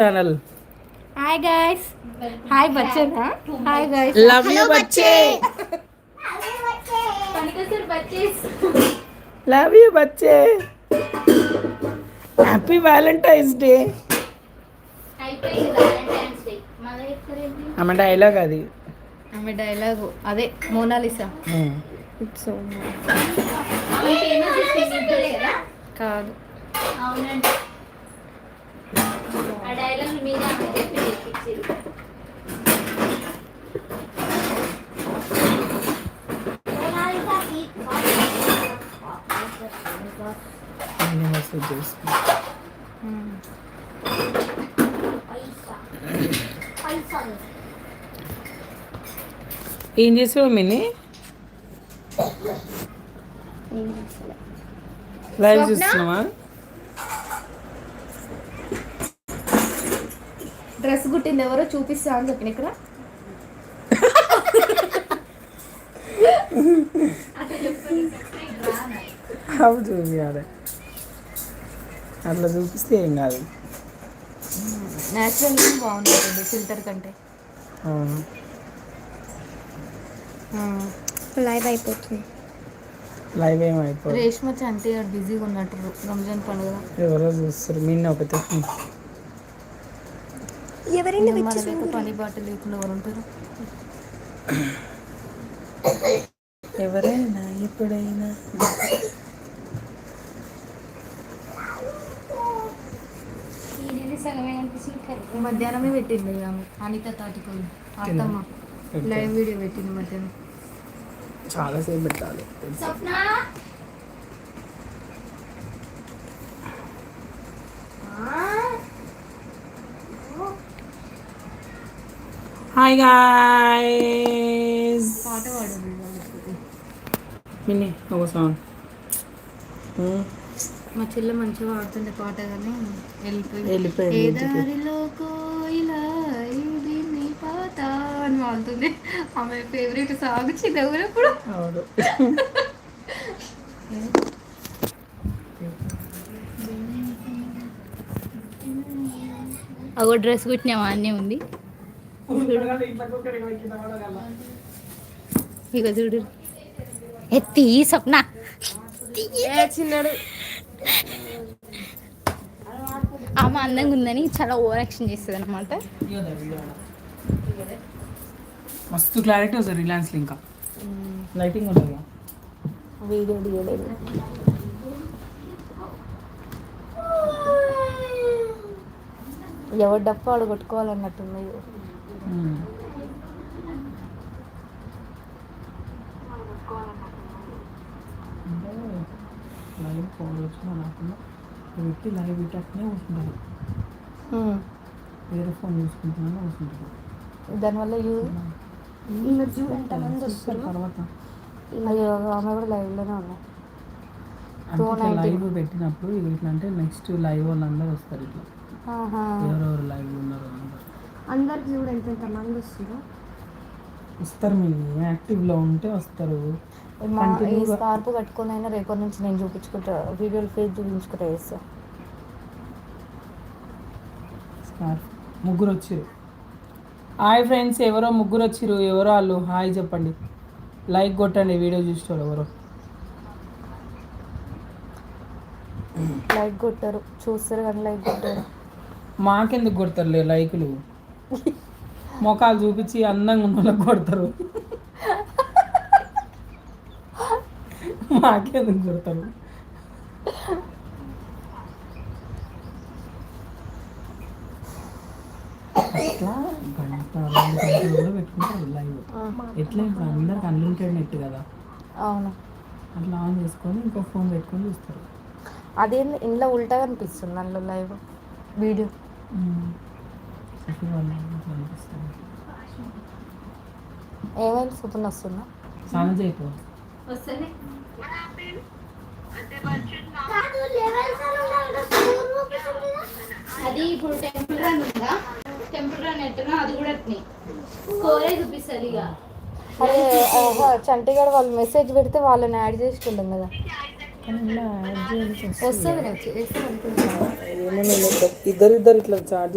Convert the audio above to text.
Channel hi guys hi बच्चे ना hi guys love you बच्चे सर बच्चे लव यू बच्चे హ్యాపీ వ్యాలంటైన్స్ డే అయిపోయింది వ్యాలంటైన్స్ డే మళ్ళీ ఎక్కడేంటి ఆమె డైలాగ్ అది ఆమె డైలాగు అదే మోనాలిసా ఇట్స్ సో కాదు అవునండి ఆ డైలాగ్ మీద చెప్పి తెప్పించారు ఏం చేసావు మిని లైవ్ చూస్తున్నావా డ్రెస్ కుట్టింది ఎవరో చూపిస్తా అని చెప్పిన ఇక్కడ అవి చూపించాలి అట్లా చూపిస్తే ఏం కాదు న్యాచురల్ బాగుంటుంది ఫిల్టర్ కంటే లైవ్ అయిపోతుంది లైవ్ ఏమైపోతుంది రేష్మ చంటి బిజీగా ఉన్నట్టు రంజాన్ పండుగ ఎవరో చూస్తారు మిన్న ఒకటి ఎవరైనా మన లేక పని బాట లేకుండా ఎవరు ఉంటారు ఎవరైనా ఎప్పుడైనా మధ్యాహ్నమే పెట్టింది ఆమె అనిత తాటికోలు అత్తమ్మ లైవ్ వీడియో పెట్టింది మధ్యాహ్నం చాలాసేపు పెట్టాలి హాయ్ గాయ్స్ పాట పాడు మిన్ని ఒక సాంగ్ మా చెల్లె మంచిగా పాడుతుండే పాట కానీ వెళ్ళిపోయింది ఏ ఇంటికి. దారిలో కోయిలా ఇది నీ పాట అని పాడుతుంది ఆమె ఫేవరెట్ సాంగ్ చిన్నప్పుడు అవును అగో డ్రెస్ కుట్టినావా అన్నీ ఉంది ఇక చూడు ఎత్తి స్వప్న చిన్నాడు ఆమె అందంగా ఉందని చాలా ఓవర్ యాక్షన్ చేస్తుంది అనమాట మస్తు క్లారిటీ వస్తుంది రిలయన్స్లో ఇంకా లైటింగ్ ఉంటుంది వీడియో తీయలేదు ఎవరు డప్ప వాడు కొట్టుకోవాలన్నట్టుంది అంటే లైవ్ ఫోన్ వచ్చినా రాకుండా పెట్టి లైవ్ పెట్టేస్తూనే వస్తుంటారు వేరే ఫోన్ చూసుకుంటున్నాను వస్తుంటారు దానివల్ల ఎంతమంది వస్తారు తర్వాత అయ్యో ఆమె కూడా లైవ్లోనే ఉన్నాయి అంటే లైవ్ పెట్టినప్పుడు ఇది ఇట్లా అంటే నెక్స్ట్ లైవ్ వాళ్ళందరూ వస్తారు ఇట్లా ఎవరెవరు లైవ్ ఉన్నారు అందరు అందరికి చూడు ఎంతమంది వస్తారు వస్తారు మీరు యాక్టివ్లో ఉంటే వస్తారు ఈ స్కార్ప్ కట్టుకొని అయినా రేపటి నుంచి నేను చూపించుకుంటా వీడియోలు ఫేస్ చూపించుకుంటా చేస్తా స్కార్ఫ్ ముగ్గురు వచ్చారు హాయ్ ఫ్రెండ్స్ ఎవరో ముగ్గురు వచ్చారు ఎవరో వాళ్ళు హాయ్ చెప్పండి లైక్ కొట్టండి వీడియో చూసేవాళ్ళు ఎవరో లైక్ కొట్టారు చూస్తారు కానీ లైక్ కొట్టారు మాకెందుకు కొడతారులే లైకులు మొఖాలు చూపించి అందంగా ఉన్న వాళ్ళకి కొడతారు మాకెందుకు కొడతారు అట్లా గంట 2 గంటలు కూడా పెట్టుకుంటారు లైవ్ ఎట్లా ఇప్పుడు అందరికి అన్లిమిటెడ్ నెట్ కదా అవును అట్లా ఆన్ చేసుకొని ఇంకో ఫోన్ పెట్టుకొని చూస్తారు అదే ఇంట్లో ఉల్టాగా అనిపిస్తుంది అందులో లైవ్ వీడియో అనిపిస్తుంది ఏమైంది సూపర్ వస్తుందా స్నానం చేయకు అది ఇప్పుడు టెంపుల్ రన్ ఉందా టెంపుల్ రన్ ఎట్టుగా అది కూడా స్కోరే చూపిస్తుంది ఇక అరే చంటిగాడు వాళ్ళు మెసేజ్ పెడితే వాళ్ళని యాడ్ చేసుకుంటాం కదా వస్తుంది ఇద్దరు ఇట్లా చార్జ్